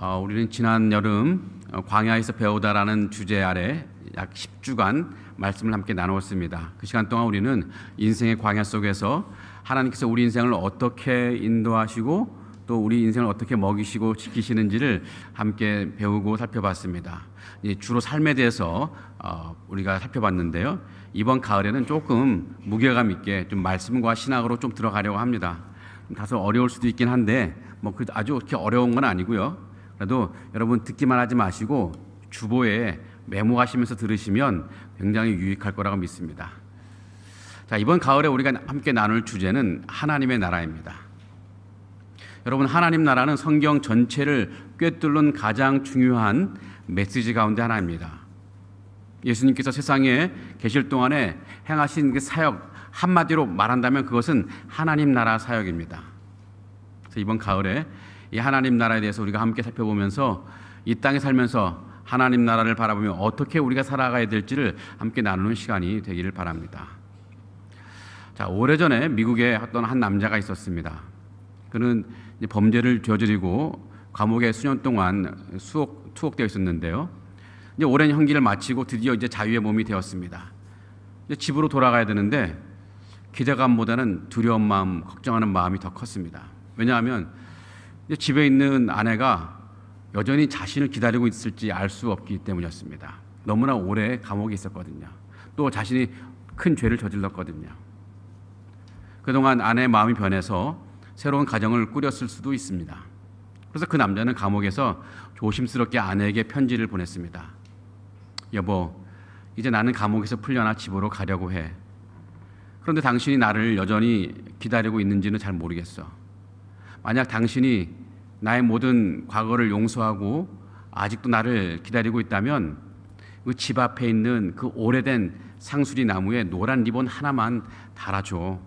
우리는 지난 여름 광야에서 배우다라는 주제 아래 약 10주간 말씀을 함께 나누었습니다. 그 시간 동안 우리는 인생의 광야 속에서 하나님께서 우리 인생을 어떻게 인도하시고 또 우리 인생을 어떻게 먹이시고 지키시는지를 함께 배우고 살펴봤습니다. 주로 삶에 대해서 우리가 살펴봤는데요. 이번 가을에는 조금 무게감 있게 좀 말씀과 신학으로 좀 들어가려고 합니다. 다소 어려울 수도 있긴 한데 아주 그렇게 어려운 건 아니고요. 그래도 여러분 듣기만 하지 마시고 주보에 메모하시면서 들으시면 굉장히 유익할 거라고 믿습니다. 자, 이번 가을에 우리가 함께 나눌 주제는 하나님의 나라입니다. 여러분, 하나님 나라는 성경 전체를 꿰뚫는 가장 중요한 메시지 가운데 하나입니다. 예수님께서 세상에 계실 동안에 행하신 그 사역, 한마디로 말한다면 그것은 하나님 나라 사역입니다. 그래서 이번 가을에 이 하나님 나라에 대해서 우리가 함께 살펴보면서 이 땅에 살면서 하나님 나라를 바라보며 어떻게 우리가 살아가야 될지를 함께 나누는 시간이 되기를 바랍니다. 자, 오래전에 미국에 어떤 한 남자가 있었습니다. 그는 범죄를 저지르고 감옥에 수년 동안 투옥되어 있었는데요. 이제 오랜 형기를 마치고 드디어 이제 자유의 몸이 되었습니다. 이제 집으로 돌아가야 되는데 기대감보다는 두려운 마음, 걱정하는 마음이 더 컸습니다. 왜냐하면 이제 집에 있는 아내가 여전히 자신을 기다리고 있을지 알 수 없기 때문이었습니다. 너무나 오래 감옥에 있었거든요. 또 자신이 큰 죄를 저질렀거든요. 그동안 아내의 마음이 변해서 새로운 가정을 꾸렸을 수도 있습니다. 그래서 그 남자는 감옥에서 조심스럽게 아내에게 편지를 보냈습니다. 여보, 이제 나는 감옥에서 풀려나 집으로 가려고 해. 그런데 당신이 나를 여전히 기다리고 있는지는 잘 모르겠어. 만약 당신이 나의 모든 과거를 용서하고 아직도 나를 기다리고 있다면 그 집 앞에 있는 그 오래된 상수리 나무에 노란 리본 하나만 달아줘.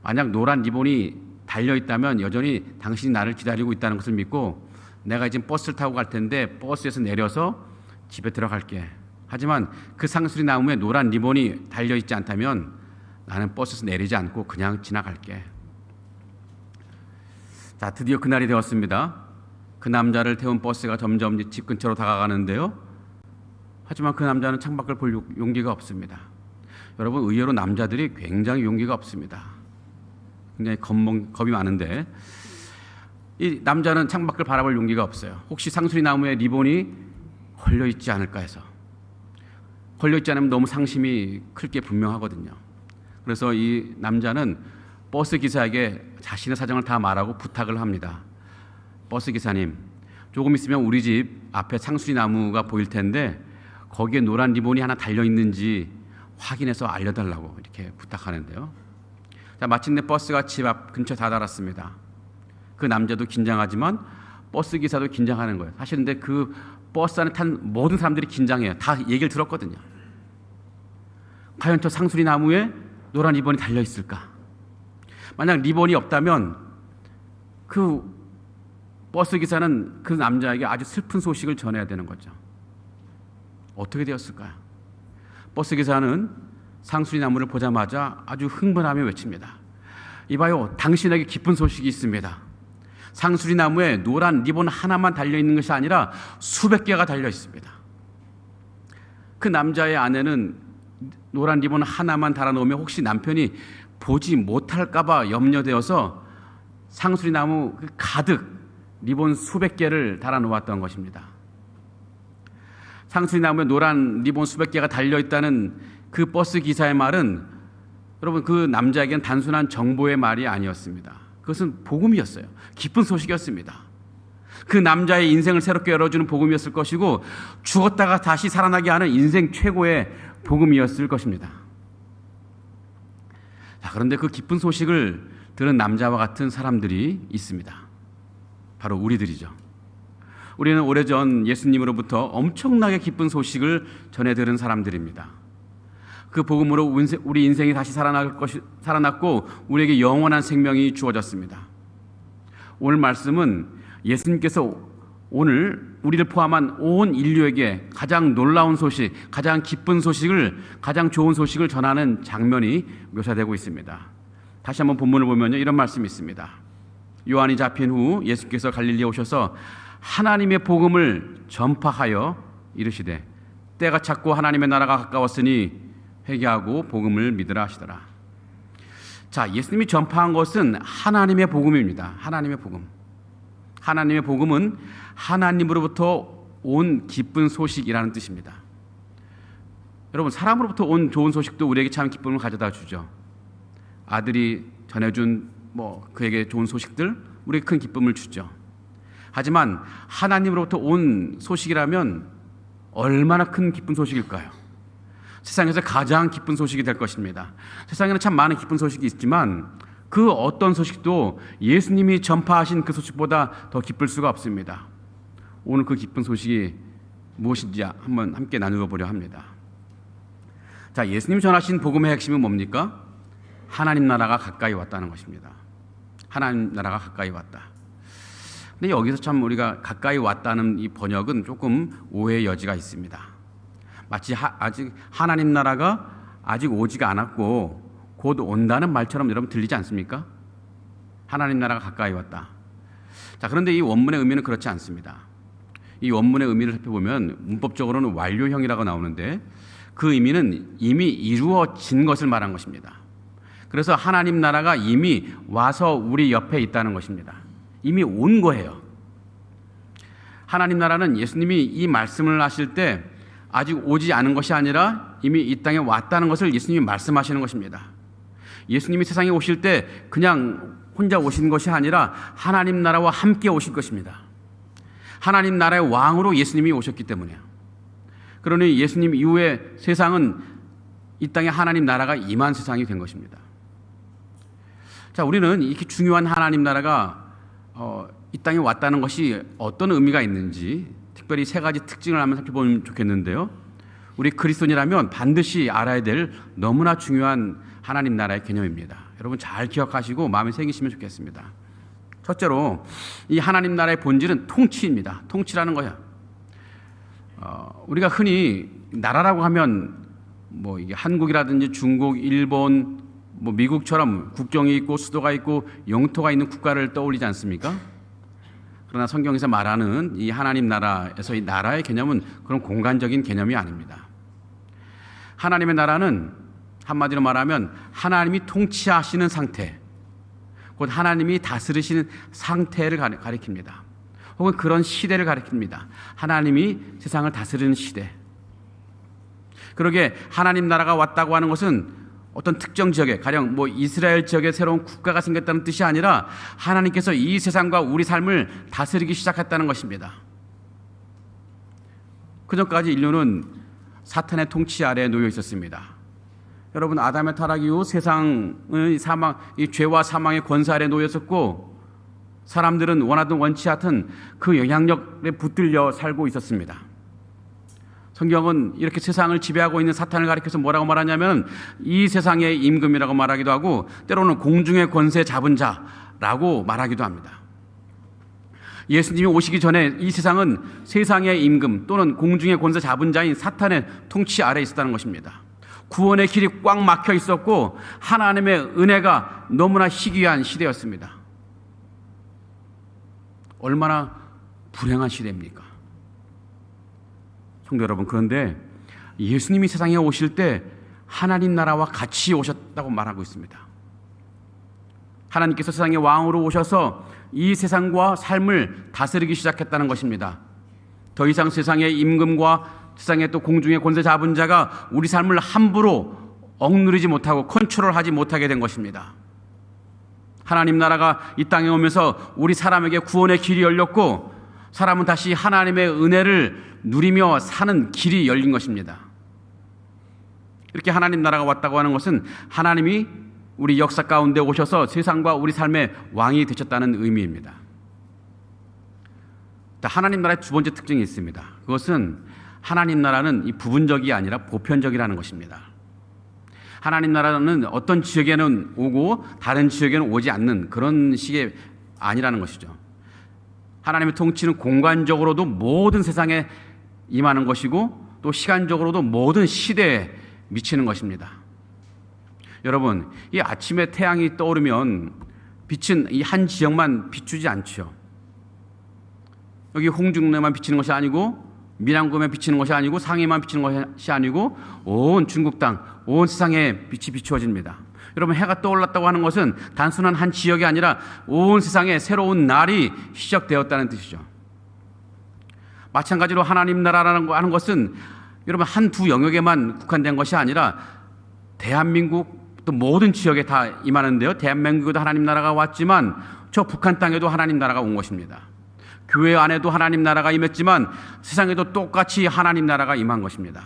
만약 노란 리본이 달려있다면 여전히 당신이 나를 기다리고 있다는 것을 믿고 내가 이제 버스를 타고 갈 텐데 버스에서 내려서 집에 들어갈게. 하지만 그 상수리 나무에 노란 리본이 달려있지 않다면 나는 버스에서 내리지 않고 그냥 지나갈게. 자, 드디어 그날이 되었습니다. 그 남자를 태운 버스가 점점 집 근처로 다가가는데요. 하지만 그 남자는 창밖을 볼 용기가 없습니다. 여러분, 의외로 남자들이 굉장히 용기가 없습니다. 굉장히 겁이 많은데 이 남자는 창밖을 바라볼 용기가 없어요. 혹시 상수리 나무에 리본이 걸려있지 않을까 해서. 걸려있지 않으면 너무 상심이 클 게 분명하거든요. 그래서 이 남자는 버스 기사에게 자신의 사정을 다 말하고 부탁을 합니다. 버스 기사님, 조금 있으면 우리 집 앞에 상수리 나무가 보일 텐데 거기에 노란 리본이 하나 달려 있는지 확인해서 알려달라고 이렇게 부탁하는데요. 자, 마침내 버스가 집 앞 근처에 다다랐습니다. 그 남자도 긴장하지만 버스 기사도 긴장하는 거예요. 사실 근데 그 버스 안에 탄 모든 사람들이 긴장해요. 다 얘기를 들었거든요. 과연 저 상수리 나무에 노란 리본이 달려 있을까? 만약 리본이 없다면 그 버스 기사는 그 남자에게 아주 슬픈 소식을 전해야 되는 거죠. 어떻게 되었을까요? 버스 기사는 상수리 나무를 보자마자 아주 흥분하며 외칩니다. 이봐요, 당신에게 기쁜 소식이 있습니다. 상수리 나무에 노란 리본 하나만 달려 있는 것이 아니라 수백 개가 달려 있습니다. 그 남자의 아내는 노란 리본 하나만 달아놓으면 혹시 남편이 보지 못할까봐 염려되어서 상수리 나무 가득 리본 수백 개를 달아놓았던 것입니다. 상수리 나무에 노란 리본 수백 개가 달려있다는 그 버스 기사의 말은 여러분, 그 남자에게는 단순한 정보의 말이 아니었습니다. 그것은 복음이었어요. 기쁜 소식이었습니다. 그 남자의 인생을 새롭게 열어주는 복음이었을 것이고 죽었다가 다시 살아나게 하는 인생 최고의 복음이었을 것입니다. 자, 그런데 그 기쁜 소식을 들은 남자와 같은 사람들이 있습니다. 바로 우리들이죠. 우리는 오래전 예수님으로부터 엄청나게 기쁜 소식을 전해 들은 사람들입니다. 그 복음으로 우리 인생이 다시 살아났고 우리에게 영원한 생명이 주어졌습니다. 오늘 말씀은 예수님께서 오늘 우리를 포함한 온 인류에게 가장 놀라운 소식, 가장 기쁜 소식을, 가장 좋은 소식을 전하는 장면이 묘사되고 있습니다. 다시 한번 본문을 보면요, 이런 말씀이 있습니다. 요한이 잡힌 후 예수께서 갈릴리에 오셔서 하나님의 복음을 전파하여 이르시되 때가 찼고 하나님의 나라가 가까웠으니 회개하고 복음을 믿으라 하시더라. 자, 예수님이 전파한 것은 하나님의 복음입니다. 하나님의 복음. 하나님의 복음은 하나님으로부터 온 기쁜 소식이라는 뜻입니다. 여러분, 사람으로부터 온 좋은 소식도 우리에게 참 기쁨을 가져다 주죠. 아들이 전해준 그에게 좋은 소식들 우리에게 큰 기쁨을 주죠. 하지만 하나님으로부터 온 소식이라면 얼마나 큰 기쁜 소식일까요? 세상에서 가장 기쁜 소식이 될 것입니다. 세상에는 참 많은 기쁜 소식이 있지만 그 어떤 소식도 예수님이 전파하신 그 소식보다 더 기쁠 수가 없습니다. 오늘 그 기쁜 소식이 무엇인지 한번 함께 나누어 보려 합니다. 자, 예수님이 전하신 복음의 핵심은 뭡니까? 하나님 나라가 가까이 왔다는 것입니다. 하나님 나라가 가까이 왔다. 근데 여기서 참 우리가 가까이 왔다는 이 번역은 조금 오해의 여지가 있습니다. 마치 아직 하나님 나라가 아직 오지가 않았고 곧 온다는 말처럼 여러분 들리지 않습니까? 하나님 나라가 가까이 왔다. 자, 그런데 이 원문의 의미는 그렇지 않습니다. 이 원문의 의미를 살펴보면 문법적으로는 완료형이라고 나오는데 그 의미는 이미 이루어진 것을 말한 것입니다. 그래서 하나님 나라가 이미 와서 우리 옆에 있다는 것입니다. 이미 온 거예요. 하나님 나라는 예수님이 이 말씀을 하실 때 아직 오지 않은 것이 아니라 이미 이 땅에 왔다는 것을 예수님이 말씀하시는 것입니다. 예수님이 세상에 오실 때 그냥 혼자 오신 것이 아니라 하나님 나라와 함께 오실 것입니다. 하나님 나라의 왕으로 예수님이 오셨기 때문에요. 그러니 예수님 이후에 세상은 이 땅에 하나님 나라가 임한 세상이 된 것입니다. 자, 우리는 이렇게 중요한 하나님 나라가 이 땅에 왔다는 것이 어떤 의미가 있는지 특별히 세 가지 특징을 한번 살펴보면 좋겠는데요. 우리 그리스도인이라면 반드시 알아야 될 너무나 중요한 하나님 나라의 개념입니다. 여러분 잘 기억하시고 마음에 새기시면 좋겠습니다. 첫째로 이 하나님 나라의 본질은 통치입니다. 통치라는 거야. 우리가 흔히 나라라고 하면 이게 한국이라든지 중국, 일본, 미국처럼 국경이 있고 수도가 있고 영토가 있는 국가를 떠올리지 않습니까? 그러나 성경에서 말하는 이 하나님 나라에서 이 나라의 개념은 그런 공간적인 개념이 아닙니다. 하나님의 나라는 한마디로 말하면 하나님이 통치하시는 상태, 곧 하나님이 다스리시는 상태를 가리킵니다. 혹은 그런 시대를 가리킵니다. 하나님이 세상을 다스리는 시대. 그러게 하나님 나라가 왔다고 하는 것은 어떤 특정 지역에 가령 이스라엘 지역에 새로운 국가가 생겼다는 뜻이 아니라 하나님께서 이 세상과 우리 삶을 다스리기 시작했다는 것입니다. 그전까지 인류는 사탄의 통치 아래에 놓여 있었습니다. 여러분, 아담의 타락 이후 세상의 이 죄와 사망의 권세 아래에 놓였었고 사람들은 원하든 원치 않든 그 영향력에 붙들려 살고 있었습니다. 성경은 이렇게 세상을 지배하고 있는 사탄을 가리켜서 뭐라고 말하냐면 이 세상의 임금이라고 말하기도 하고 때로는 공중의 권세 잡은 자라고 말하기도 합니다. 예수님이 오시기 전에 이 세상은 세상의 임금 또는 공중의 권세 잡은 자인 사탄의 통치 아래에 있었다는 것입니다. 구원의 길이 꽉 막혀 있었고 하나님의 은혜가 너무나 희귀한 시대였습니다. 얼마나 불행한 시대입니까? 성도 여러분, 그런데 예수님이 세상에 오실 때 하나님 나라와 같이 오셨다고 말하고 있습니다. 하나님께서 세상의 왕으로 오셔서 이 세상과 삶을 다스리기 시작했다는 것입니다. 더 이상 세상의 임금과 세상의 또 공중의 권세 잡은 자가 우리 삶을 함부로 억누르지 못하고 컨트롤하지 못하게 된 것입니다. 하나님 나라가 이 땅에 오면서 우리 사람에게 구원의 길이 열렸고 사람은 다시 하나님의 은혜를 누리며 사는 길이 열린 것입니다. 이렇게 하나님 나라가 왔다고 하는 것은 하나님이 우리 역사 가운데 오셔서 세상과 우리 삶의 왕이 되셨다는 의미입니다. 하나님 나라의 두 번째 특징이 있습니다. 그것은 하나님 나라는 이 부분적이 아니라 보편적이라는 것입니다. 하나님 나라는 어떤 지역에는 오고 다른 지역에는 오지 않는 그런 식의 아니라는 것이죠. 하나님의 통치는 공간적으로도 모든 세상에 임하는 것이고 또 시간적으로도 모든 시대에 미치는 것입니다. 여러분, 이 아침에 태양이 떠오르면 빛은 이 한 지역만 비추지 않죠. 여기 홍중로에만 비치는 것이 아니고 밀양구에 비치는 것이 아니고 상해만 비치는 것이 아니고 온 중국 땅, 온 세상에 빛이 비추어집니다. 여러분, 해가 떠올랐다고 하는 것은 단순한 한 지역이 아니라 온 세상에 새로운 날이 시작되었다는 뜻이죠. 마찬가지로 하나님 나라라는 하는 것은 여러분 한두 영역에만 국한된 것이 아니라 대한민국 또 모든 지역에 다 임하는데요. 대한민국에도 하나님 나라가 왔지만 저 북한 땅에도 하나님 나라가 온 것입니다. 교회 안에도 하나님 나라가 임했지만 세상에도 똑같이 하나님 나라가 임한 것입니다.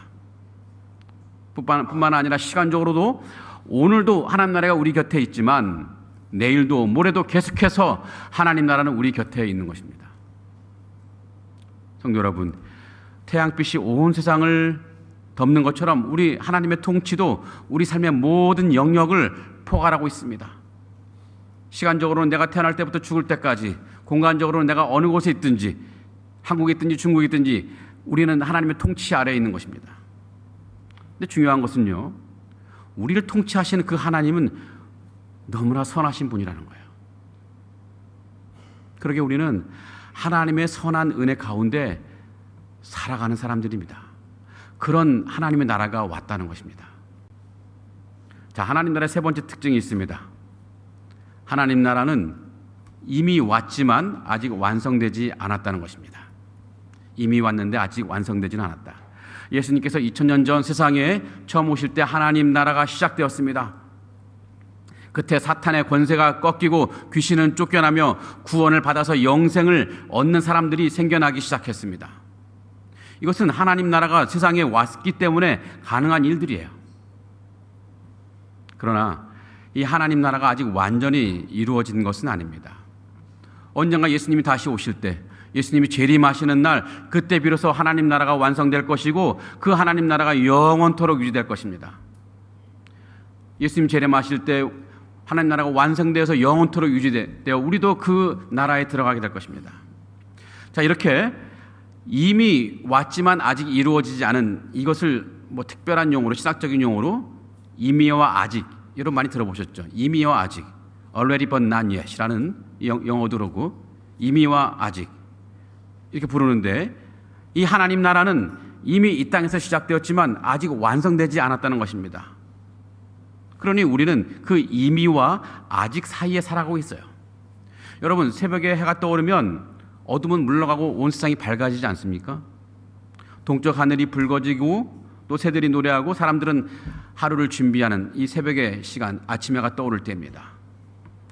뿐만 아니라 시간적으로도 오늘도 하나님 나라가 우리 곁에 있지만 내일도 모레도 계속해서 하나님 나라는 우리 곁에 있는 것입니다. 성도 여러분, 태양빛이 온 세상을 덮는 것처럼 우리 하나님의 통치도 우리 삶의 모든 영역을 포괄하고 있습니다. 시간적으로는 내가 태어날 때부터 죽을 때까지, 공간적으로는 내가 어느 곳에 있든지, 한국에 있든지 중국에 있든지 우리는 하나님의 통치 아래에 있는 것입니다. 근데 중요한 것은요, 우리를 통치하시는 그 하나님은 너무나 선하신 분이라는 거예요. 그러게 우리는 하나님의 선한 은혜 가운데 살아가는 사람들입니다. 그런 하나님의 나라가 왔다는 것입니다. 자, 하나님 나라의 세 번째 특징이 있습니다. 하나님 나라는 이미 왔지만 아직 완성되지 않았다는 것입니다. 이미 왔는데 아직 완성되지는 않았다. 예수님께서 2000년 전 세상에 처음 오실 때 하나님 나라가 시작되었습니다. 그때 사탄의 권세가 꺾이고 귀신은 쫓겨나며 구원을 받아서 영생을 얻는 사람들이 생겨나기 시작했습니다. 이것은 하나님 나라가 세상에 왔기 때문에 가능한 일들이에요. 그러나 이 하나님 나라가 아직 완전히 이루어진 것은 아닙니다. 언젠가 예수님이 다시 오실 때, 예수님이 재림하시는 날, 그때 비로소 하나님 나라가 완성될 것이고 그 하나님 나라가 영원토록 유지될 것입니다. 예수님 재림하실 때 하나님 나라가 완성되어서 영원토록 유지되어 우리도 그 나라에 들어가게 될 것입니다. 자, 이렇게 이미 왔지만 아직 이루어지지 않은 이것을 특별한 용어로, 신학적인 용어로 이미와 아직, 여러분 많이 들어보셨죠? 이미와 아직, already but not yet이라는 영어도 그러고 이미와 아직 이렇게 부르는데, 이 하나님 나라는 이미 이 땅에서 시작되었지만 아직 완성되지 않았다는 것입니다. 그러니 우리는 그 이미와 아직 사이에 살아가고 있어요. 여러분, 새벽에 해가 떠오르면 어둠은 물러가고 온 세상이 밝아지지 않습니까? 동쪽 하늘이 붉어지고 또 새들이 노래하고 사람들은 하루를 준비하는 이 새벽의 시간, 아침 해가 떠오를 때입니다.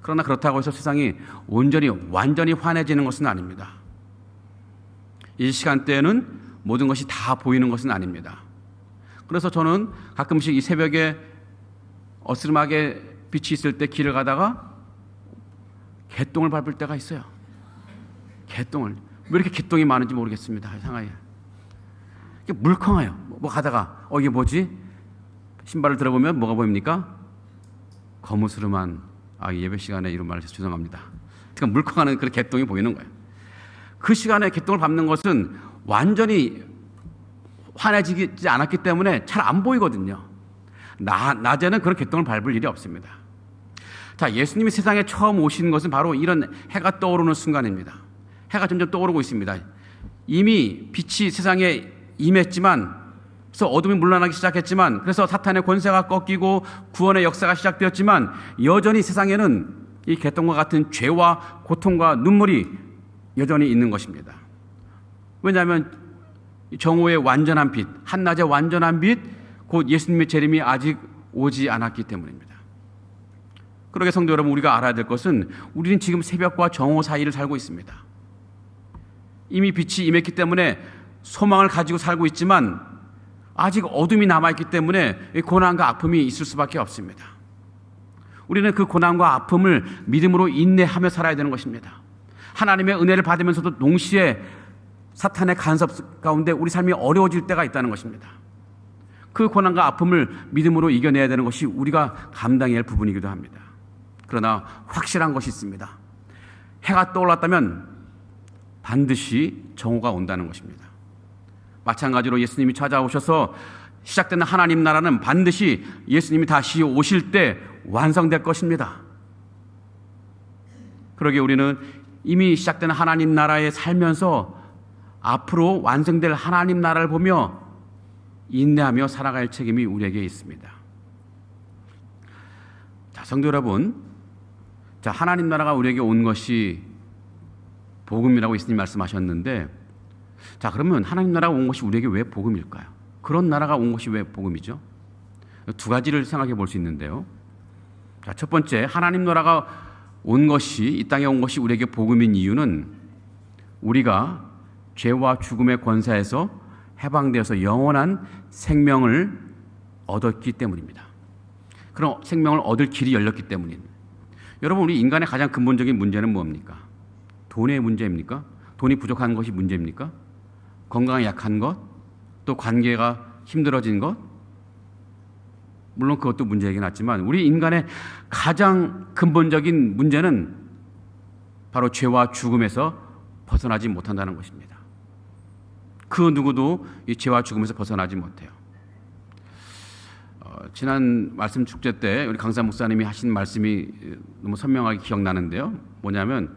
그러나 그렇다고 해서 세상이 완전히 환해지는 것은 아닙니다. 이 시간대에는 모든 것이 다 보이는 것은 아닙니다. 그래서 저는 가끔씩 이 새벽에 어스름하게 빛이 있을 때 길을 가다가 개똥을 밟을 때가 있어요. 개똥을. 왜 이렇게 개똥이 많은지 모르겠습니다. 이상하게. 물컹해요. 가다가 이게 뭐지? 신발을 들어보면 뭐가 보입니까? 거무스름한, 예배 시간에 이런 말을 해서 죄송합니다. 그러니까 물컹하는 그런 개똥이 보이는 거예요. 그 시간에 개똥을 밟는 것은 완전히 환해지지 않았기 때문에 잘 안 보이거든요. 낮에는 그런 개똥을 밟을 일이 없습니다. 자, 예수님이 세상에 처음 오신 것은 바로 이런 해가 떠오르는 순간입니다. 해가 점점 떠오르고 있습니다. 이미 빛이 세상에 임했지만, 그래서 어둠이 물러나기 시작했지만, 그래서 사탄의 권세가 꺾이고 구원의 역사가 시작되었지만, 여전히 세상에는 이 개똥과 같은 죄와 고통과 눈물이 여전히 있는 것입니다. 왜냐하면 정오의 완전한 빛, 한낮의 완전한 빛, 곧 예수님의 재림이 아직 오지 않았기 때문입니다. 그러게 성도 여러분, 우리가 알아야 될 것은 우리는 지금 새벽과 정오 사이를 살고 있습니다. 이미 빛이 임했기 때문에 소망을 가지고 살고 있지만 아직 어둠이 남아있기 때문에 고난과 아픔이 있을 수밖에 없습니다. 우리는 그 고난과 아픔을 믿음으로 인내하며 살아야 되는 것입니다. 하나님의 은혜를 받으면서도 동시에 사탄의 간섭 가운데 우리 삶이 어려워질 때가 있다는 것입니다. 그 고난과 아픔을 믿음으로 이겨내야 되는 것이 우리가 감당해야 할 부분이기도 합니다. 그러나 확실한 것이 있습니다. 해가 떠올랐다면 반드시 정오가 온다는 것입니다. 마찬가지로 예수님이 찾아오셔서 시작되는 하나님 나라는 반드시 예수님이 다시 오실 때 완성될 것입니다. 그러게 우리는 이미 시작되는 하나님 나라에 살면서 앞으로 완성될 하나님 나라를 보며 인내하며 살아갈 책임이 우리에게 있습니다. 자, 성도 여러분, 자, 하나님 나라가 우리에게 온 것이 복음이라고 예수님 말씀하셨는데, 자, 그러면 하나님 나라가 온 것이 우리에게 왜 복음일까요? 그런 나라가 온 것이 왜 복음이죠? 두 가지를 생각해 볼 수 있는데요. 자, 첫 번째, 하나님 나라가 온 것이, 이 땅에 온 것이 우리에게 복음인 이유는 우리가 죄와 죽음의 권세에서 해방되어서 영원한 생명을 얻었기 때문입니다. 그런 생명을 얻을 길이 열렸기 때문입니다. 여러분, 우리 인간의 가장 근본적인 문제는 뭡니까? 돈의 문제입니까? 돈이 부족한 것이 문제입니까? 건강이 약한 것? 또 관계가 힘들어진 것? 물론 그것도 문제이긴 하지만 우리 인간의 가장 근본적인 문제는 바로 죄와 죽음에서 벗어나지 못한다는 것입니다. 그 누구도 이 죄와 죽음에서 벗어나지 못해요. 지난 말씀 축제 때 우리 강사 목사님이 하신 말씀이 너무 선명하게 기억나는데요. 뭐냐면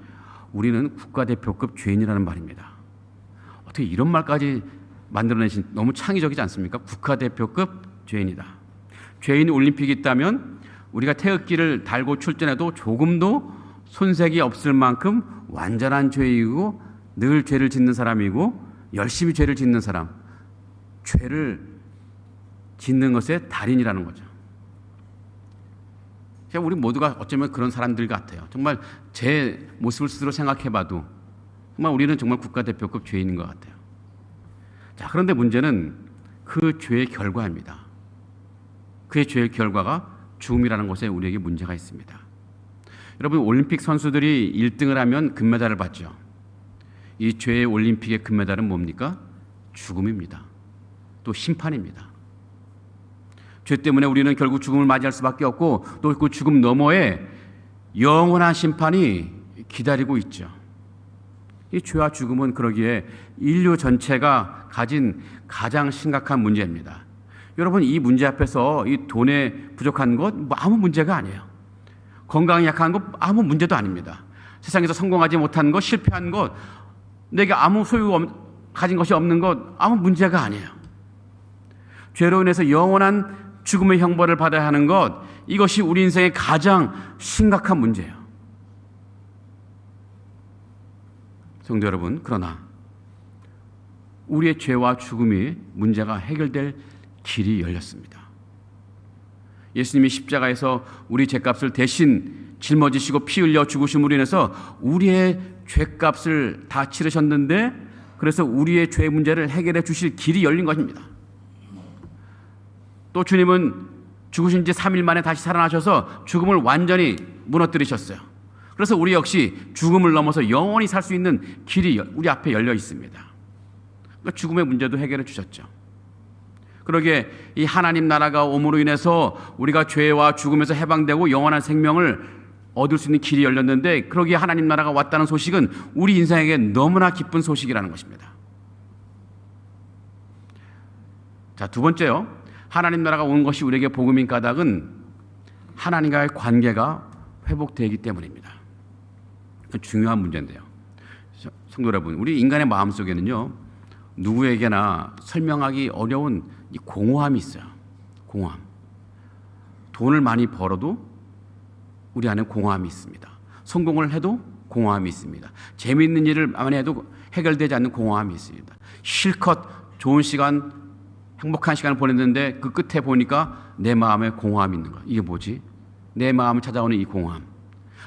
우리는 국가대표급 죄인이라는 말입니다. 어떻게 이런 말까지 만들어내신, 너무 창의적이지 않습니까? 국가대표급 죄인이다. 죄인 올림픽이 있다면 우리가 태극기를 달고 출전해도 조금도 손색이 없을 만큼 완전한 죄이고 늘 죄를 짓는 사람이고 열심히 죄를 짓는 사람, 죄를 짓는 것의 달인이라는 거죠. 우리 모두가 어쩌면 그런 사람들 같아요. 정말 제 모습을 스스로 생각해봐도 정말 우리는 정말 국가대표급 죄인인 것 같아요. 자, 그런데 문제는 그 죄의 결과입니다. 그의 죄의 결과가 죽음이라는 것에 우리에게 문제가 있습니다. 여러분, 올림픽 선수들이 1등을 하면 금메달을 받죠. 이 죄의 올림픽의 금메달은 뭡니까? 죽음입니다. 또 심판입니다. 죄 때문에 우리는 결국 죽음을 맞이할 수밖에 없고 또 그 죽음 너머에 영원한 심판이 기다리고 있죠. 이 죄와 죽음은 그러기에 인류 전체가 가진 가장 심각한 문제입니다. 여러분, 이 문제 앞에서 이 돈에 부족한 것 아무 문제가 아니에요. 건강이 약한 것 아무 문제도 아닙니다. 세상에서 성공하지 못한 것, 실패한 것, 내게 아무 가진 것이 없는 것 아무 문제가 아니에요. 죄로 인해서 영원한 죽음의 형벌을 받아야 하는 것, 이것이 우리 인생의 가장 심각한 문제예요. 성도 여러분, 그러나 우리의 죄와 죽음이 문제가 해결될 길이 열렸습니다. 예수님이 십자가에서 우리 죄값을 대신 짊어지시고 피 흘려 죽으심으로 인해서 우리의 죄값을 다 치르셨는데, 그래서 우리의 죄 문제를 해결해 주실 길이 열린 것입니다. 또 주님은 죽으신 지 3일 만에 다시 살아나셔서 죽음을 완전히 무너뜨리셨어요. 그래서 우리 역시 죽음을 넘어서 영원히 살 수 있는 길이 우리 앞에 열려 있습니다. 그러니까 죽음의 문제도 해결해 주셨죠. 그러기에 이 하나님 나라가 옴으로 인해서 우리가 죄와 죽음에서 해방되고 영원한 생명을 얻을 수 있는 길이 열렸는데, 그러기에 하나님 나라가 왔다는 소식은 우리 인생에게 너무나 기쁜 소식이라는 것입니다. 자, 두 번째요. 하나님 나라가 온 것이 우리에게 복음인 까닭은 하나님과의 관계가 회복되기 때문입니다. 중요한 문제인데요. 성도 여러분, 우리 인간의 마음속에는요, 누구에게나 설명하기 어려운 이 공허함이 있어요. 공허함. 돈을 많이 벌어도 우리 안에 공허함이 있습니다. 성공을 해도 공허함이 있습니다. 재미있는 일을 많이 해도 해결되지 않는 공허함이 있습니다. 실컷 좋은 시간, 행복한 시간을 보냈는데 그 끝에 보니까 내 마음에 공허함이 있는 거예요. 이게 뭐지? 내 마음을 찾아오는 이 공허함.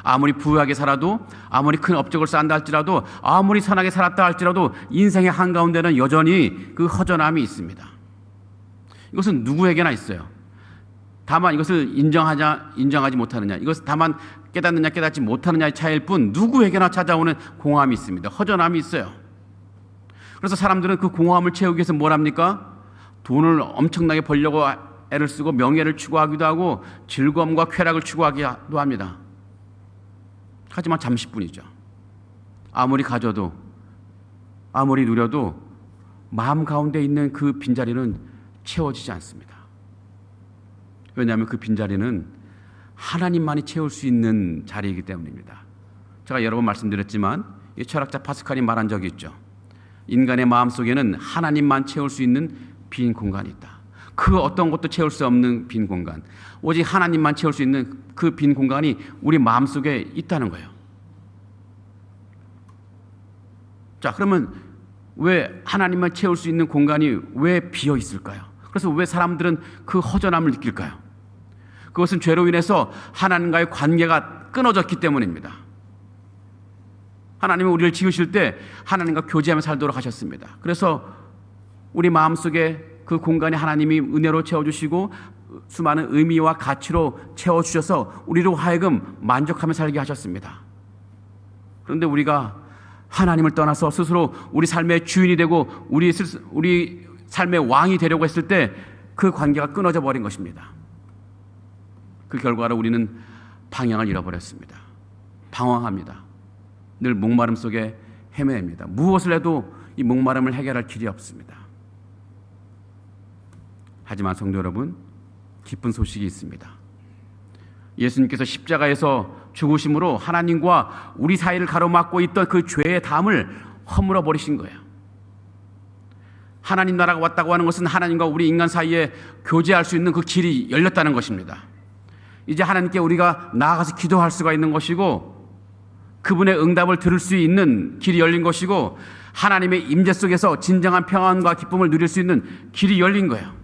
아무리 부유하게 살아도, 아무리 큰 업적을 쌓는다 할지라도, 아무리 선하게 살았다 할지라도 인생의 한가운데는 여전히 그 허전함이 있습니다. 이것은 누구에게나 있어요. 다만 이것을 인정하지 못하느냐, 이것을 다만 깨닫느냐 깨닫지 못하느냐의 차이일 뿐 누구에게나 찾아오는 공허함이 있습니다. 허전함이 있어요. 그래서 사람들은 그 공허함을 채우기 위해서 뭘 합니까? 돈을 엄청나게 벌려고 애를 쓰고 명예를 추구하기도 하고 즐거움과 쾌락을 추구하기도 합니다. 하지만 잠시뿐이죠. 아무리 가져도, 아무리 누려도 마음 가운데 있는 그 빈자리는 채워지지 않습니다. 왜냐하면 그 빈자리는 하나님만이 채울 수 있는 자리이기 때문입니다. 제가 여러 번 말씀드렸지만 이 철학자 파스칼이 말한 적이 있죠. 인간의 마음속에는 하나님만 채울 수 있는 빈 공간이 있다. 그 어떤 것도 채울 수 없는 빈 공간, 오직 하나님만 채울 수 있는 그 빈 공간이 우리 마음속에 있다는 거예요. 자, 그러면 왜 하나님만 채울 수 있는 공간이 왜 비어 있을까요? 그래서 왜 사람들은 그 허전함을 느낄까요? 그것은 죄로 인해서 하나님과의 관계가 끊어졌기 때문입니다. 하나님은 우리를 지으실 때 하나님과 교제하며 살도록 하셨습니다. 그래서 우리 마음속에 그 공간에 하나님이 은혜로 채워주시고 수많은 의미와 가치로 채워주셔서 우리로 하여금 만족하며 살게 하셨습니다. 그런데 우리가 하나님을 떠나서 스스로 우리 삶의 주인이 되고 우리 삶의 왕이 되려고 했을 때 그 관계가 끊어져 버린 것입니다. 그 결과로 우리는 방향을 잃어버렸습니다. 방황합니다. 늘 목마름 속에 헤매입니다. 무엇을 해도 이 목마름을 해결할 길이 없습니다. 하지만 성도 여러분, 기쁜 소식이 있습니다. 예수님께서 십자가에서 죽으심으로 하나님과 우리 사이를 가로막고 있던 그 죄의 담을 허물어 버리신 거예요. 하나님 나라가 왔다고 하는 것은 하나님과 우리 인간 사이에 교제할 수 있는 그 길이 열렸다는 것입니다. 이제 하나님께 우리가 나아가서 기도할 수가 있는 것이고 그분의 응답을 들을 수 있는 길이 열린 것이고 하나님의 임재 속에서 진정한 평안과 기쁨을 누릴 수 있는 길이 열린 거예요.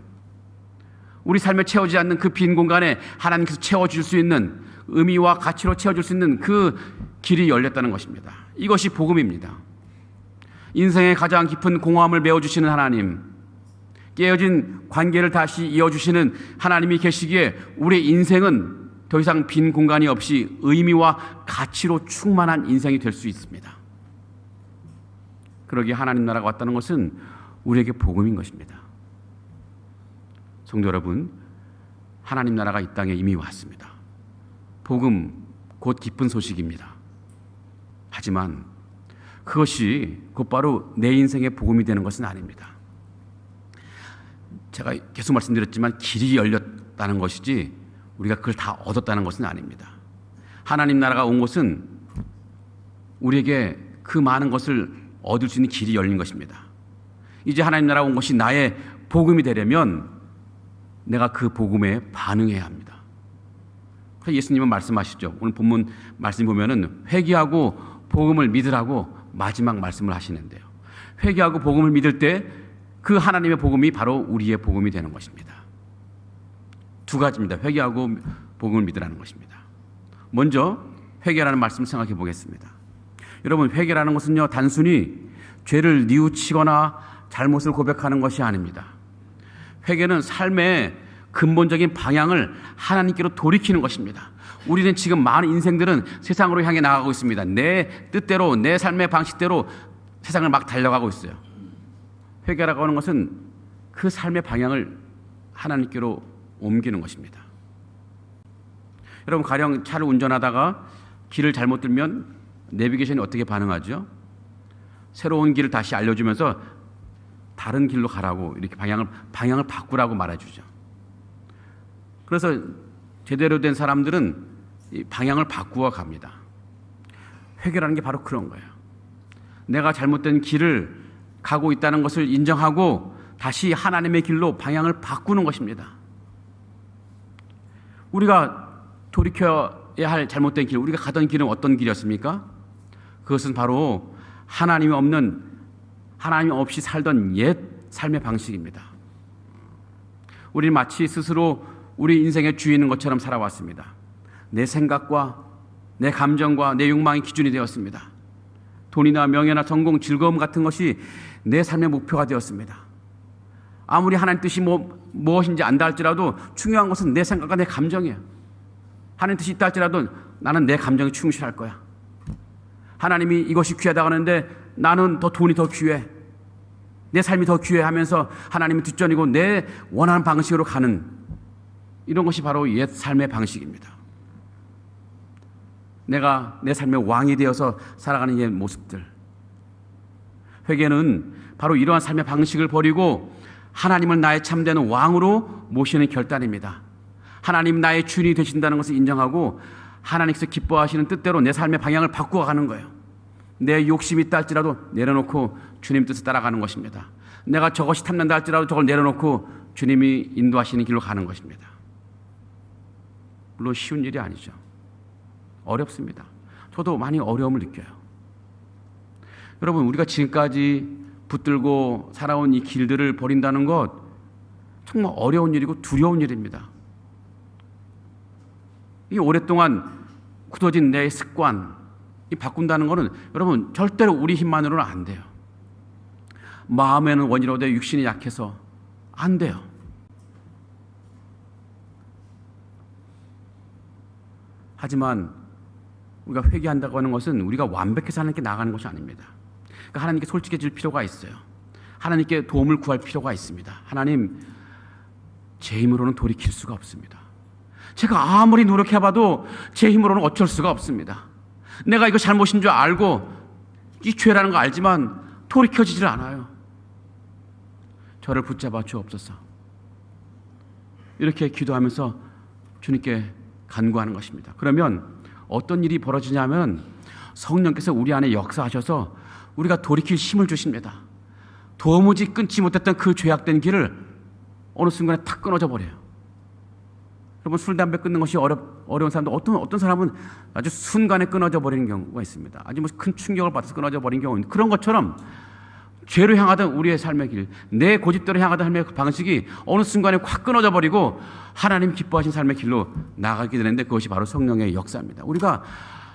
우리 삶에 채워지지 않는 그 빈 공간에 하나님께서 채워줄 수 있는 의미와 가치로 채워줄 수 있는 그 길이 열렸다는 것입니다. 이것이 복음입니다. 인생의 가장 깊은 공허함을 메워주시는 하나님, 깨어진 관계를 다시 이어주시는 하나님이 계시기에 우리의 인생은 더 이상 빈 공간이 없이 의미와 가치로 충만한 인생이 될 수 있습니다. 그러기에 하나님 나라가 왔다는 것은 우리에게 복음인 것입니다. 성도 여러분, 하나님 나라가 이 땅에 이미 왔습니다. 복음, 곧 기쁜 소식입니다. 하지만 그것이 곧바로 내 인생의 복음이 되는 것은 아닙니다. 제가 계속 말씀드렸지만 길이 열렸다는 것이지 우리가 그걸 다 얻었다는 것은 아닙니다. 하나님 나라가 온 것은 우리에게 그 많은 것을 얻을 수 있는 길이 열린 것입니다. 이제 하나님 나라가 온 것이 나의 복음이 되려면 내가 그 복음에 반응해야 합니다. 그래서 예수님은 말씀하시죠. 오늘 본문 말씀 보면은 회개하고 복음을 믿으라고 마지막 말씀을 하시는데요. 회개하고 복음을 믿을 때 그 하나님의 복음이 바로 우리의 복음이 되는 것입니다. 두 가지입니다. 회개하고 복음을 믿으라는 것입니다. 먼저 회개라는 말씀을 생각해 보겠습니다. 여러분, 회개라는 것은요, 단순히 죄를 뉘우치거나 잘못을 고백하는 것이 아닙니다. 회개는 삶의 근본적인 방향을 하나님께로 돌이키는 것입니다. 우리는 지금 많은 인생들은 세상으로 향해 나가고 있습니다. 내 뜻대로, 내 삶의 방식대로 세상을 막 달려가고 있어요. 회개라고 하는 것은 그 삶의 방향을 하나님께로 옮기는 것입니다. 여러분, 가령 차를 운전하다가 길을 잘못 들면 내비게이션이 어떻게 반응하죠? 새로운 길을 다시 알려주면서 다른 길로 가라고 이렇게 방향을 바꾸라고 말해주죠. 그래서 제대로 된 사람들은 이 방향을 바꾸어 갑니다. 회개라는 게 바로 그런 거예요. 내가 잘못된 길을 가고 있다는 것을 인정하고 다시 하나님의 길로 방향을 바꾸는 것입니다. 우리가 돌이켜야 할 잘못된 길, 우리가 가던 길은 어떤 길이었습니까? 그것은 바로 하나님 없이 살던 옛 삶의 방식입니다. 우리는 마치 스스로 우리 인생의 주인인 것처럼 살아왔습니다. 내 생각과 내 감정과 내 욕망이 기준이 되었습니다. 돈이나 명예나 성공, 즐거움 같은 것이 내 삶의 목표가 되었습니다. 아무리 하나님 뜻이 무엇인지 안다 할지라도 중요한 것은 내 생각과 내 감정이에요. 하나님 뜻이 있다 할지라도 나는 내 감정에 충실할 거야. 하나님이 이것이 귀하다고 하는데 나는 돈이 더 귀해. 내 삶이 더 귀해 하면서 하나님은 뒷전이고 내 원하는 방식으로 가는 이런 것이 바로 옛 삶의 방식입니다. 내가 내 삶의 왕이 되어서 살아가는 옛 모습들. 회개는 바로 이러한 삶의 방식을 버리고 하나님을 나의 참된 왕으로 모시는 결단입니다. 하나님 나의 주인이 되신다는 것을 인정하고 하나님께서 기뻐하시는 뜻대로 내 삶의 방향을 바꾸어 가는 거예요. 내 욕심이 있다 할지라도 내려놓고 주님 뜻을 따라가는 것입니다. 내가 저것이 탐난다 할지라도 저걸 내려놓고 주님이 인도하시는 길로 가는 것입니다. 물론 쉬운 일이 아니죠. 어렵습니다. 저도 많이 어려움을 느껴요. 여러분, 우리가 지금까지 붙들고 살아온 이 길들을 버린다는 것 정말 어려운 일이고 두려운 일입니다. 이 오랫동안 굳어진 내 습관 이 바꾼다는 것은 여러분 절대로 우리 힘만으로는 안 돼요. 마음에는 원이로되 육신이 약해서 안 돼요. 하지만 우리가 회개한다고 하는 것은 우리가 완벽해서 하나님께 나가는 것이 아닙니다. 그러니까 하나님께 솔직해질 필요가 있어요. 하나님께 도움을 구할 필요가 있습니다. 하나님, 제 힘으로는 돌이킬 수가 없습니다. 제가 아무리 노력해봐도 제 힘으로는 어쩔 수가 없습니다. 내가 이거 잘못인 줄 알고 이 죄라는 거 알지만 돌이켜지질 않아요. 저를 붙잡아 주옵소서. 이렇게 기도하면서 주님께 간구하는 것입니다. 그러면 어떤 일이 벌어지냐면 성령께서 우리 안에 역사하셔서 우리가 돌이킬 힘을 주십니다. 도무지 끊지 못했던 그 죄악된 길을 어느 순간에 탁 끊어져 버려요. 여러분, 술, 담배 끊는 것이 어려운 사람도 어떤 사람은 아주 순간에 끊어져 버리는 경우가 있습니다. 아주 큰 충격을 받아서 끊어져 버린 경우 있는데, 그런 것처럼 죄로 향하던 우리의 삶의 길, 내 고집대로 향하던 삶의 그 방식이 어느 순간에 확 끊어져 버리고 하나님 기뻐하신 삶의 길로 나가게 되는데, 그것이 바로 성령의 역사입니다. 우리가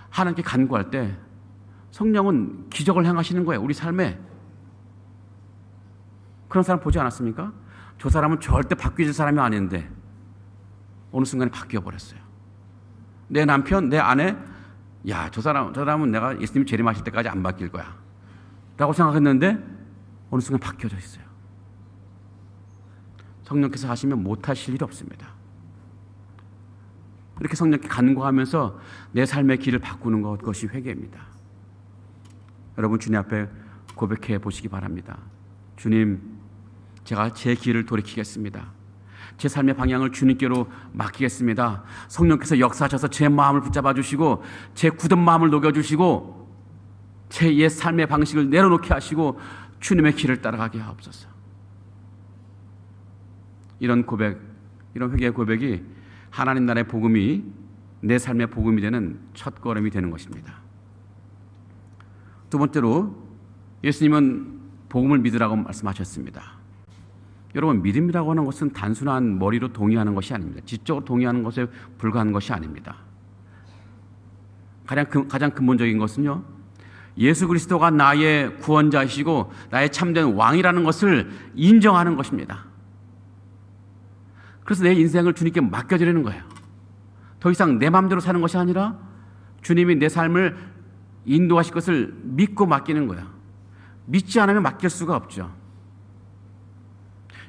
하나님께 간구할 때 성령은 기적을 행하시는 거예요. 우리 삶에. 그런 사람 보지 않았습니까? 저 사람은 절대 바뀌어질 사람이 아닌데 어느 순간에 바뀌어 버렸어요. 내 남편, 내 아내, 야, 저 사람은 내가 예수님이 재림하실 때까지 안 바뀔 거야 라고 생각했는데 어느 순간 바뀌어져 있어요. 성령께서 하시면 못하실 일이 없습니다. 이렇게 성령께 간구하면서 내 삶의 길을 바꾸는 것, 그것이 회개입니다. 여러분, 주님 앞에 고백해 보시기 바랍니다. 주님, 제가 제 길을 돌이키겠습니다. 제 삶의 방향을 주님께로 맡기겠습니다. 성령께서 역사하셔서 제 마음을 붙잡아 주시고 제 굳은 마음을 녹여주시고 제 옛 삶의 방식을 내려놓게 하시고 주님의 길을 따라가게 하옵소서. 이런 고백, 이런 회개의 고백이 하나님 나라의 복음이 내 삶의 복음이 되는 첫걸음이 되는 것입니다. 두 번째로, 예수님은 복음을 믿으라고 말씀하셨습니다. 여러분, 믿음이라고 하는 것은 단순한 머리로 동의하는 것이 아닙니다. 지적으로 동의하는 것에 불과한 것이 아닙니다. 가장 근본적인 것은요, 예수 그리스도가 나의 구원자이시고 나의 참된 왕이라는 것을 인정하는 것입니다. 그래서 내 인생을 주님께 맡겨드리는 거예요. 더 이상 내 마음대로 사는 것이 아니라 주님이 내 삶을 인도하실 것을 믿고 맡기는 거예요. 믿지 않으면 맡길 수가 없죠.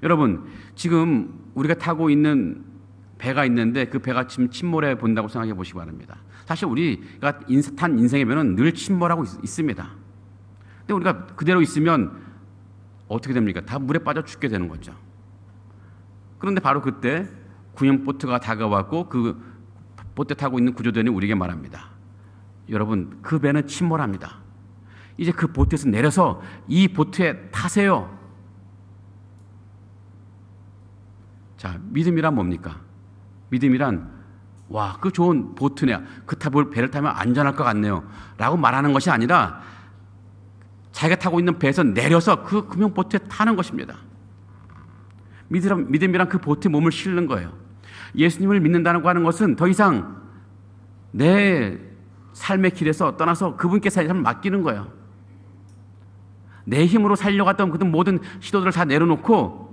여러분, 지금 우리가 타고 있는 배가 있는데 그 배가 지금 침몰해 본다고 생각해 보시기 바랍니다. 사실 우리가 탄 인생의 배는 늘 침몰하고 있습니다. 근데 우리가 그대로 있으면 어떻게 됩니까? 다 물에 빠져 죽게 되는 거죠. 그런데 바로 그때 구형 보트가 다가왔고 그 보트 타고 있는 구조대원이 우리에게 말합니다. 여러분, 그 배는 침몰합니다. 이제 그 보트에서 내려서 이 보트에 타세요. 자, 믿음이란 뭡니까? 믿음이란, 와, 그 좋은 보트네요. 배를 타면 안전할 것 같네요 라고 말하는 것이 아니라 자기가 타고 있는 배에서 내려서 그 금형 보트에 타는 것입니다. 믿음이란 그 보트에 몸을 실는 거예요. 예수님을 믿는다고 하는 것은 더 이상 내 삶의 길에서 떠나서 그분께 삶을 맡기는 거예요. 내 힘으로 살려고 했던 그 모든 시도들을 다 내려놓고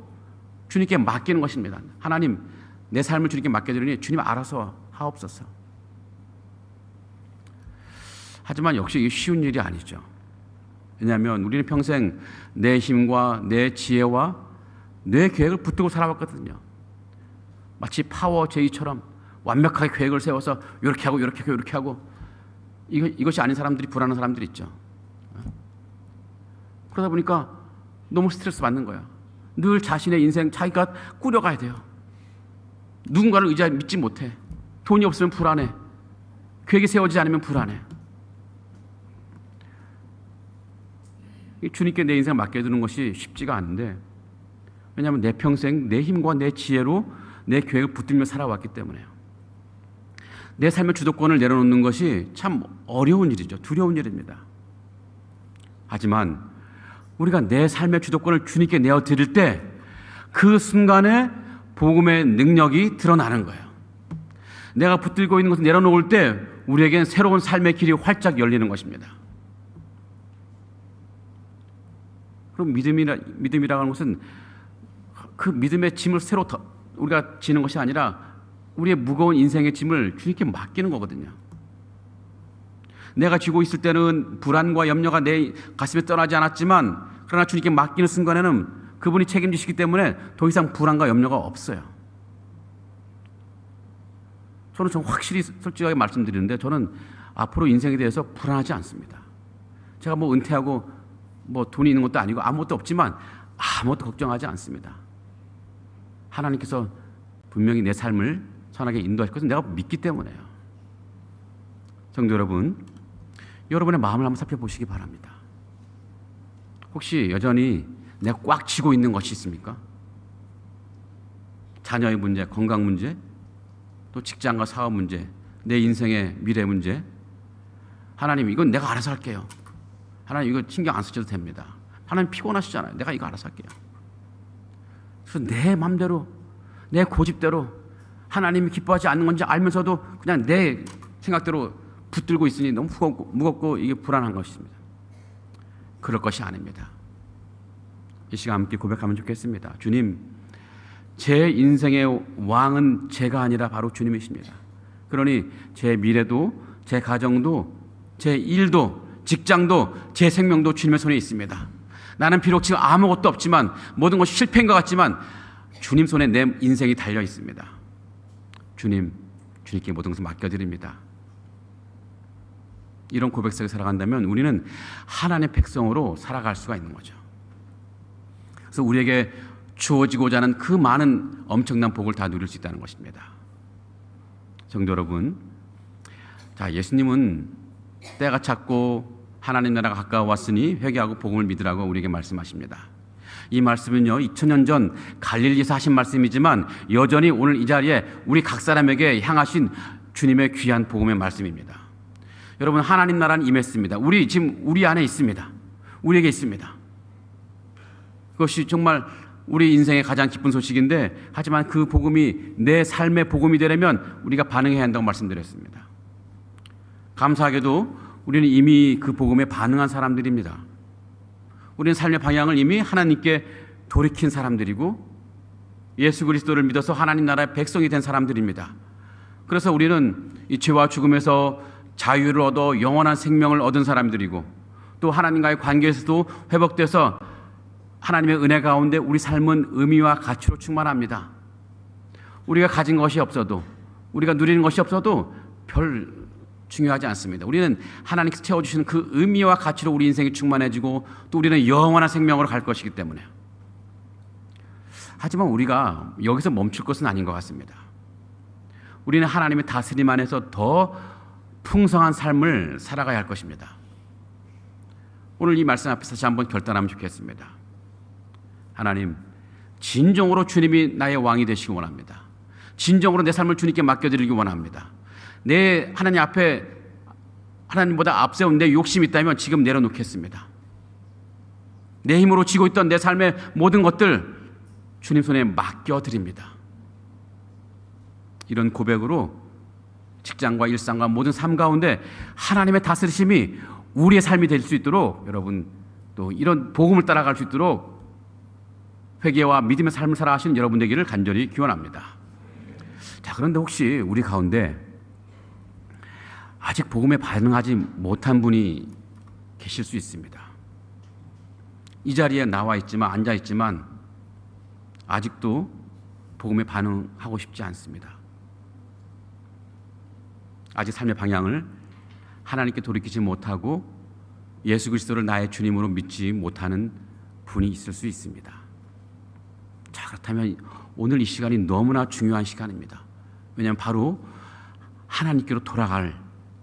주님께 맡기는 것입니다. 하나님, 내 삶을 주님께 맡겨드리니 주님 알아서 하옵소서. 하지만 역시 이게 쉬운 일이 아니죠. 왜냐하면 우리는 평생 내 힘과 내 지혜와 내 계획을 붙들고 살아왔거든요. 마치 파워 제이처럼 완벽하게 계획을 세워서 이렇게 하고 이렇게 하고 이렇게 하고, 이것이 아닌 사람들이, 불안한 사람들이 있죠. 그러다 보니까 너무 스트레스 받는 거예요. 늘 자신의 인생 자기가 꾸려가야 돼요. 누군가를 믿지 못해. 돈이 없으면 불안해. 계획이 세워지지 않으면 불안해. 주님께 내 인생을 맡겨두는 것이 쉽지가 않은데, 왜냐하면 내 평생 내 힘과 내 지혜로 내 계획을 붙들며 살아왔기 때문에요. 내 삶의 주도권을 내려놓는 것이 참 어려운 일이죠. 두려운 일입니다. 하지만 우리가 내 삶의 주도권을 주님께 내어드릴 때 그 순간에 복음의 능력이 드러나는 거예요. 내가 붙들고 있는 것을 내려놓을 때 우리에겐 새로운 삶의 길이 활짝 열리는 것입니다. 그럼 믿음이라고 하는 것은 그 믿음의 짐을 새로 우리가 지는 것이 아니라 우리의 무거운 인생의 짐을 주님께 맡기는 거거든요. 내가 쥐고 있을 때는 불안과 염려가 내 가슴에 떠나지 않았지만, 그러나 주님께 맡기는 순간에는 그분이 책임지시기 때문에 더 이상 불안과 염려가 없어요. 저는 좀 확실히 솔직하게 말씀드리는데, 저는 앞으로 인생에 대해서 불안하지 않습니다. 제가 뭐 은퇴하고 뭐 돈이 있는 것도 아니고 아무것도 없지만 아무것도 걱정하지 않습니다. 하나님께서 분명히 내 삶을 선하게 인도하실 것을 내가 믿기 때문에요. 성도 여러분, 여러분의 마음을 한번 살펴보시기 바랍니다. 혹시 여전히 내가 꽉 쥐고 있는 것이 있습니까? 자녀의 문제, 건강 문제, 또 직장과 사업 문제, 내 인생의 미래 문제. 하나님, 이건 내가 알아서 할게요. 하나님, 이거 신경 안 쓰셔도 됩니다. 하나님 피곤하시잖아요. 내가 이거 알아서 할게요. 그래서 내 맘대로, 내 고집대로 하나님이 기뻐하지 않는 건지 알면서도 그냥 내 생각대로 붙들고 있으니 너무 무겁고 이게 불안한 것입니다. 그럴 것이 아닙니다. 이 시간 함께 고백하면 좋겠습니다. 주님, 제 인생의 왕은 제가 아니라 바로 주님이십니다. 그러니 제 미래도, 제 가정도, 제 일도, 직장도, 제 생명도 주님의 손에 있습니다. 나는 비록 지금 아무것도 없지만, 모든 것이 실패인 것 같지만 주님 손에 내 인생이 달려 있습니다. 주님께 모든 것을 맡겨드립니다. 이런 고백 속에 살아간다면 우리는 하나님의 백성으로 살아갈 수가 있는 거죠. 그래서 우리에게 주어지고자 하는 그 많은 엄청난 복을 다 누릴 수 있다는 것입니다. 성도 여러분, 자, 예수님은 때가 찼고 하나님 나라가 가까워왔으니 회개하고 복음을 믿으라고 우리에게 말씀하십니다. 이 말씀은요, 2000년 전 갈릴리에서 하신 말씀이지만 여전히 오늘 이 자리에 우리 각 사람에게 향하신 주님의 귀한 복음의 말씀입니다. 여러분, 하나님 나라는 임했습니다. 지금 우리 안에 있습니다. 우리에게 있습니다. 그것이 정말 우리 인생의 가장 기쁜 소식인데, 하지만 그 복음이 내 삶의 복음이 되려면 우리가 반응해야 한다고 말씀드렸습니다. 감사하게도 우리는 이미 그 복음에 반응한 사람들입니다. 우리는 삶의 방향을 이미 하나님께 돌이킨 사람들이고 예수 그리스도를 믿어서 하나님 나라의 백성이 된 사람들입니다. 그래서 우리는 이 죄와 죽음에서 자유를 얻어 영원한 생명을 얻은 사람들이고, 또 하나님과의 관계에서도 회복돼서 하나님의 은혜 가운데 우리 삶은 의미와 가치로 충만합니다. 우리가 가진 것이 없어도, 우리가 누리는 것이 없어도 별 중요하지 않습니다. 우리는 하나님께서 채워주시는 그 의미와 가치로 우리 인생이 충만해지고, 또 우리는 영원한 생명으로 갈 것이기 때문에. 하지만 우리가 여기서 멈출 것은 아닌 것 같습니다. 우리는 하나님의 다스림 안에서 더 풍성한 삶을 살아가야 할 것입니다. 오늘 이 말씀 앞에서 다시 한번 결단하면 좋겠습니다. 하나님, 진정으로 주님이 나의 왕이 되시기 원합니다. 진정으로 내 삶을 주님께 맡겨드리기 원합니다. 내 하나님 앞에 하나님보다 앞세운 내 욕심이 있다면 지금 내려놓겠습니다. 내 힘으로 쥐고 있던 내 삶의 모든 것들 주님 손에 맡겨드립니다. 이런 고백으로 직장과 일상과 모든 삶 가운데 하나님의 다스리심이 우리의 삶이 될 수 있도록, 여러분 또 이런 복음을 따라갈 수 있도록 회개와 믿음의 삶을 살아가시는 여러분 되기를 간절히 기원합니다. 자, 그런데 혹시 우리 가운데 아직 복음에 반응하지 못한 분이 계실 수 있습니다. 이 자리에 나와 있지만, 앉아 있지만 아직도 복음에 반응하고 싶지 않습니다. 아직 삶의 방향을 하나님께 돌이키지 못하고 예수 그리스도를 나의 주님으로 믿지 못하는 분이 있을 수 있습니다. 자, 그렇다면 오늘 이 시간이 너무나 중요한 시간입니다. 왜냐하면 바로 하나님께로 돌아갈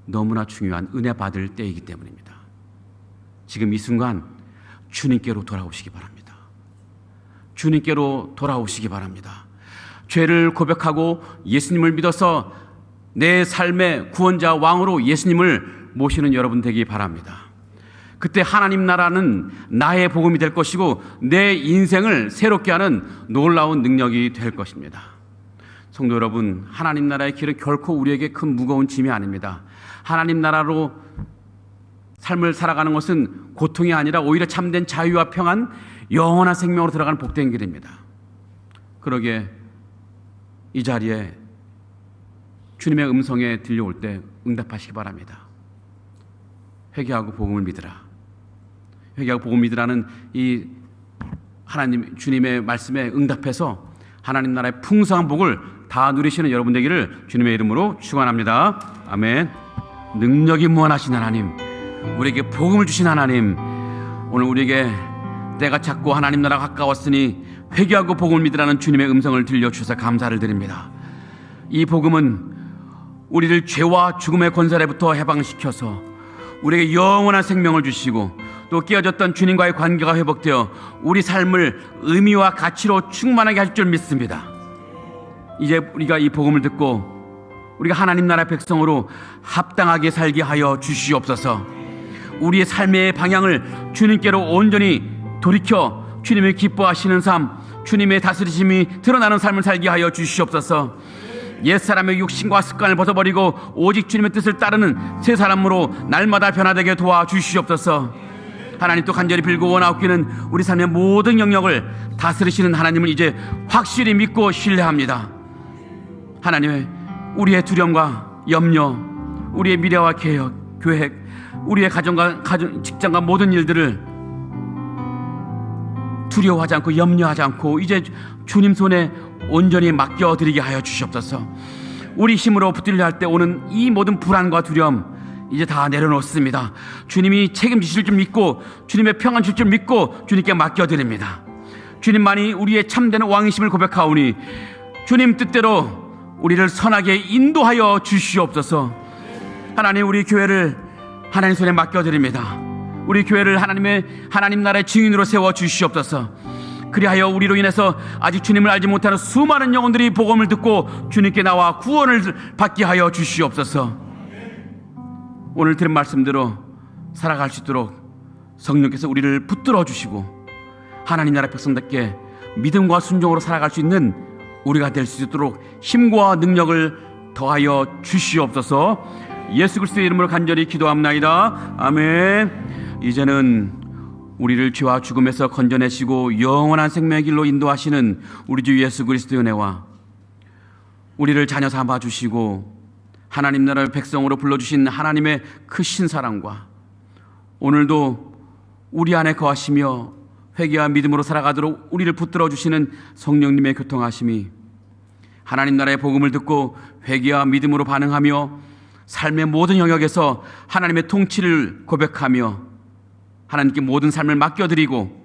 너무나 중요한 은혜 받을 때이기 때문입니다. 지금 이 순간 주님께로 돌아오시기 바랍니다. 주님께로 돌아오시기 바랍니다. 죄를 고백하고 예수님을 믿어서 내 삶의 구원자 왕으로 예수님을 모시는 여러분 되기 바랍니다. 그때 하나님 나라는 나의 복음이 될 것이고 내 인생을 새롭게 하는 놀라운 능력이 될 것입니다. 성도 여러분, 하나님 나라의 길은 결코 우리에게 큰 무거운 짐이 아닙니다. 하나님 나라로 삶을 살아가는 것은 고통이 아니라 오히려 참된 자유와 평안, 영원한 생명으로 들어가는 복된 길입니다. 그러기에 이 자리에 주님의 음성에 들려올 때 응답하시기 바랍니다. 회개하고 복음을 믿으라. 회개하고 복음을 믿으라는 이 하나님 주님의 말씀에 응답해서 하나님 나라의 풍성한 복을 다 누리시는 여러분 되기를 주님의 이름으로 축원합니다. 아멘. 능력이 무한하신 하나님, 우리에게 복음을 주신 하나님, 오늘 우리에게 때가 찼고 하나님 나라가 가까웠으니 회개하고 복음을 믿으라는 주님의 음성을 들려주셔서 감사를 드립니다. 이 복음은 우리를 죄와 죽음의 권세로부터 해방시켜서 우리에게 영원한 생명을 주시고 또 깨어졌던 주님과의 관계가 회복되어 우리 삶을 의미와 가치로 충만하게 할 줄 믿습니다. 이제 우리가 이 복음을 듣고 우리가 하나님 나라 백성으로 합당하게 살게 하여 주시옵소서. 우리의 삶의 방향을 주님께로 온전히 돌이켜 주님의 기뻐하시는 삶, 주님의 다스리심이 드러나는 삶을 살게 하여 주시옵소서. 옛사람의 욕심과 습관을 벗어버리고 오직 주님의 뜻을 따르는 새 사람으로 날마다 변화되게 도와주시옵소서. 하나님 또 간절히 빌고 원하옵기는 우리 삶의 모든 영역을 다스리시는 하나님을 이제 확실히 믿고 신뢰합니다. 하나님의 우리의 두려움과 염려, 우리의 미래와 계획, 우리의 가정과 직장과 모든 일들을 두려워하지 않고 염려하지 않고 이제 주님 손에 온전히 맡겨드리게 하여 주시옵소서. 우리 힘으로 붙들려 할 때 오는 이 모든 불안과 두려움 이제 다 내려놓습니다. 주님이 책임지실 줄 믿고 주님의 평안 줄 줄 믿고 주님께 맡겨드립니다. 주님만이 우리의 참된 왕이심을 고백하오니 주님 뜻대로 우리를 선하게 인도하여 주시옵소서. 하나님, 우리 교회를 하나님 손에 맡겨드립니다. 우리 교회를 하나님 나라의 증인으로 세워 주시옵소서. 그리하여 우리로 인해서 아직 주님을 알지 못하는 수많은 영혼들이 복음을 듣고 주님께 나와 구원을 받게 하여 주시옵소서. 오늘 들은 말씀대로 살아갈 수 있도록 성령께서 우리를 붙들어 주시고 하나님 나라 백성답게 믿음과 순종으로 살아갈 수 있는 우리가 될 수 있도록 힘과 능력을 더하여 주시옵소서. 예수 그리스도의 이름으로 간절히 기도합나이다. 아멘. 이제는 우리를 죄와 죽음에서 건져내시고 영원한 생명의 길로 인도하시는 우리 주 예수 그리스도의 은혜와 우리를 자녀 삼아 주시고 하나님 나라의 백성으로 불러주신 하나님의 크신 사랑과 오늘도 우리 안에 거하시며 회개와 믿음으로 살아가도록 우리를 붙들어 주시는 성령님의 교통하심이 하나님 나라의 복음을 듣고 회개와 믿음으로 반응하며 삶의 모든 영역에서 하나님의 통치를 고백하며 하나님께 모든 삶을 맡겨드리고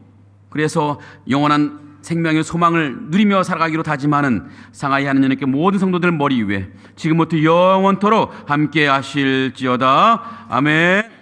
그래서 영원한 생명의 소망을 누리며 살아가기로 다짐하는 상하이 하느님께 모든 성도들 머리 위에 지금부터 영원토록 함께 하실지어다. 아멘.